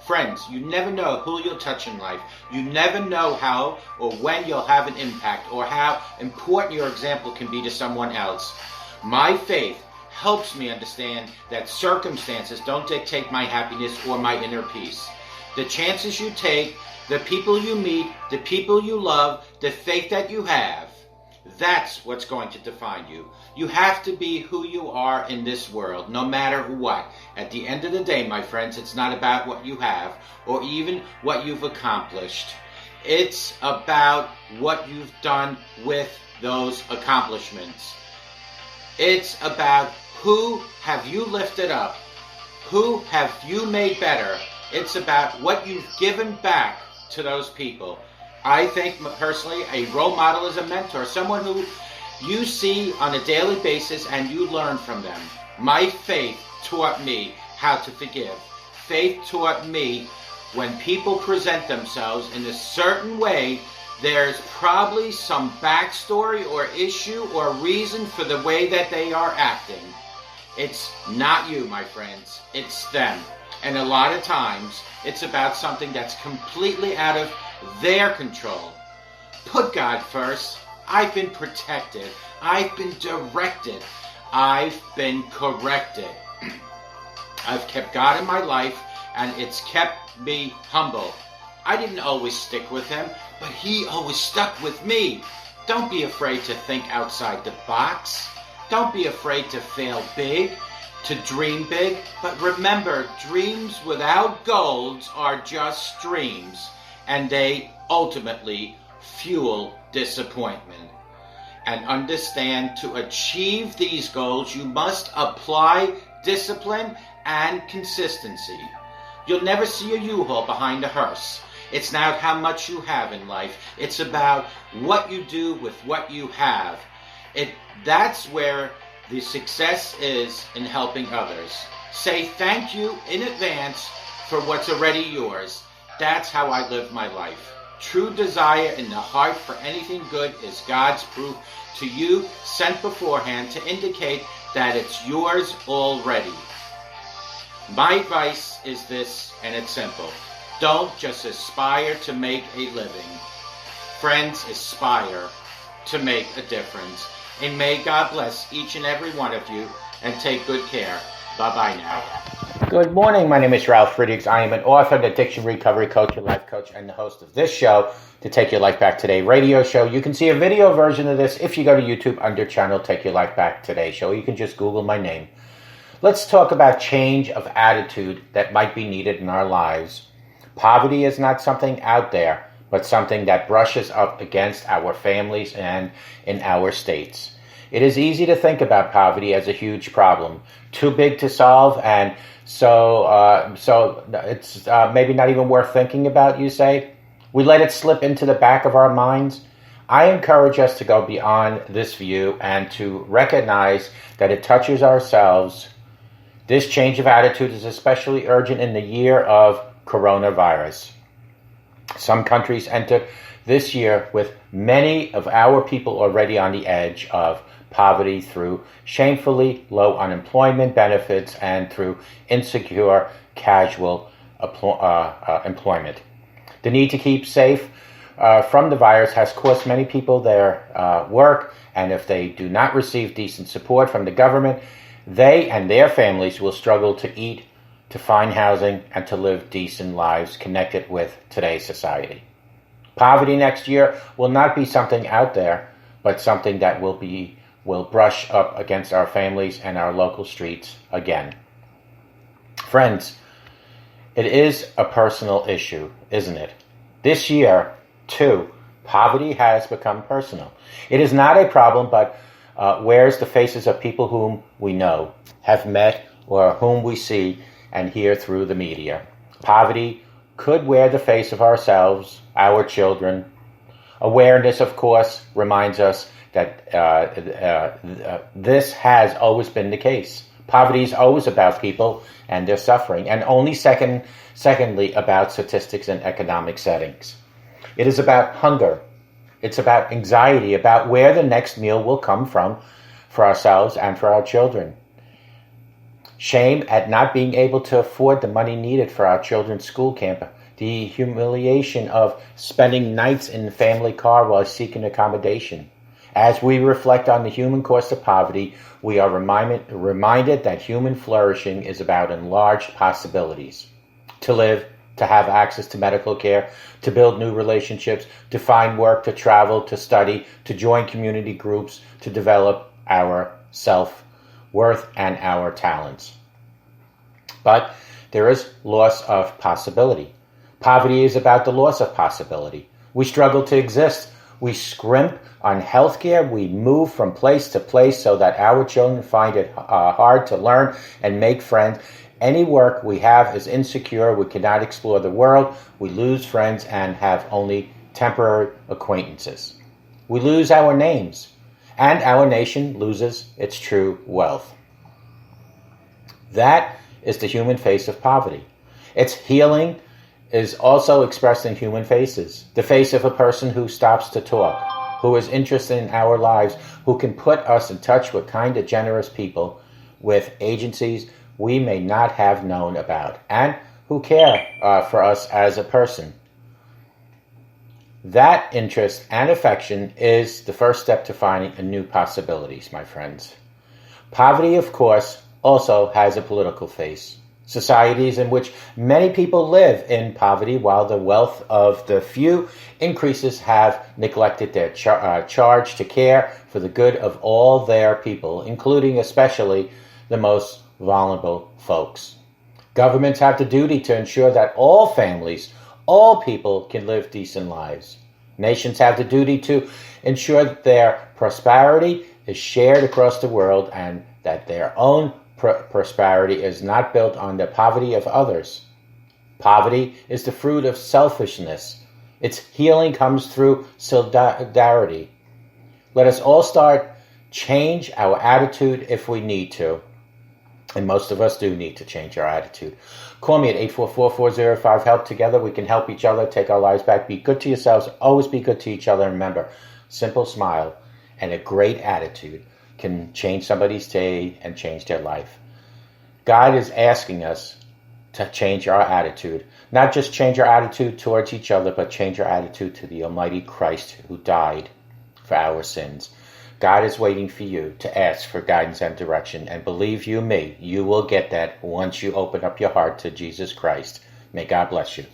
Friends, you never know who you'll touch in life. You never know how or when you'll have an impact or how important your example can be to someone else. My faith helps me understand that circumstances don't dictate my happiness or my inner peace. The chances you take, the people you meet, the people you love, the faith that you have, that's what's going to define you. You have to be who you are in this world, no matter what. At the end of the day, my friends, it's not about what you have or even what you've accomplished. It's about what you've done with those accomplishments. It's about who have you lifted up, who have you made better. It's about what you've given back to those people. I think personally a role model is a mentor, someone who you see on a daily basis and you learn from them. My faith taught me how to forgive. Faith taught me when people present themselves in a certain way, there's probably some backstory or issue or reason for the way that they are acting. It's not you, my friends. It's them. And a lot of times, it's about something that's completely out of their control. Put God first. I've been protected. I've been directed. I've been corrected. I've kept God in my life, and it's kept me humble. I didn't always stick with him, but he always stuck with me. Don't be afraid to think outside the box. Don't be afraid to fail big, to dream big. But remember, dreams without goals are just dreams, and they ultimately fuel disappointment. And understand, to achieve these goals, you must apply discipline and consistency. You'll never see a U-Haul behind a hearse. It's not how much you have in life. It's about what you do with what you have. That's where the success is in helping others. Say thank you in advance for what's already yours. That's how I live my life. True desire in the heart for anything good is God's proof to you, sent beforehand to indicate that it's yours already. My advice is this, and it's simple. Don't just aspire to make a living. Friends, aspire to make a difference. And may God bless each and every one of you, and take good care. Bye-bye now. Good morning. My name is Ralf Friedrichs. I am an author, an addiction recovery coach, a life coach, and the host of this show, the Take Your Life Back Today radio show. You can see a video version of this if you go to YouTube under channel Take Your Life Back Today show. You can just Google my name. Let's talk about change of attitude that might be needed in our lives. Poverty is not something out there, but something that brushes up against our families and in our states. It is easy to think about poverty as a huge problem, too big to solve, and so it's maybe not even worth thinking about, you say? We let it slip into the back of our minds. I encourage us to go beyond this view and to recognize that it touches ourselves. This change of attitude is especially urgent in the year of coronavirus. Some countries enter this year with many of our people already on the edge of poverty through shamefully low unemployment benefits and through insecure casual employment. The need to keep safe from the virus has cost many people their work, and if they do not receive decent support from the government, they and their families will struggle to eat, to find housing, and to live decent lives connected with today's society. Poverty next year will not be something out there, but something that will brush up against our families and our local streets again. Friends, it is a personal issue, isn't it? This year, too, poverty has become personal. It is not a problem, but wears the faces of people whom we know, have met, or whom we see and hear through the media. Poverty could wear the face of ourselves, our children. Awareness, of course, reminds us that this has always been the case. Poverty is always about people and their suffering, and only secondly about statistics and economic settings. It is about hunger. It's about anxiety, about where the next meal will come from for ourselves and for our children. shame at not being able to afford the money needed for our children's school camp, the humiliation of spending nights in the family car while seeking accommodation. As we reflect on the human cost of poverty, we are reminded that human flourishing is about enlarged possibilities. To live, to have access to medical care, to build new relationships, to find work, to travel, to study, to join community groups, to develop our self-worth and our talents. But there is loss of possibility. Poverty is about the loss of possibility. We struggle to exist. We scrimp on health care. We move from place to place so that our children find it hard to learn and make friends. Any work we have is insecure. We cannot explore the world. We lose friends and have only temporary acquaintances. We lose our names, and our nation loses its true wealth. That is the human face of poverty. Its healing is also expressed in human faces. The face of a person who stops to talk, who is interested in our lives, who can put us in touch with kind and generous people with agencies we may not have known about, and who care for us as a person. That interest and affection is the first step to finding new possibilities, my friends. Poverty, of course, also has a political face. Societies in which many people live in poverty while the wealth of the few increases have neglected their charge to care for the good of all their people, including especially the most vulnerable folks. Governments have the duty to ensure that all families, all people can live decent lives. Nations have the duty to ensure that their prosperity is shared across the world and that their own prosperity is not built on the poverty of others. Poverty is the fruit of selfishness. Its healing comes through solidarity. Let us all change our attitude if we need to. And most of us do need to change our attitude. Call me at 844-405-HELP. Together we can help each other take our lives back. Be good to yourselves. Always be good to each other. And remember, simple smile and a great attitude can change somebody's day and change their life. God is asking us to change our attitude. Not just change our attitude towards each other, but change our attitude to the Almighty Christ who died for our sins. God is waiting for you to ask for guidance and direction. And believe you me, you will get that once you open up your heart to Jesus Christ. May God bless you.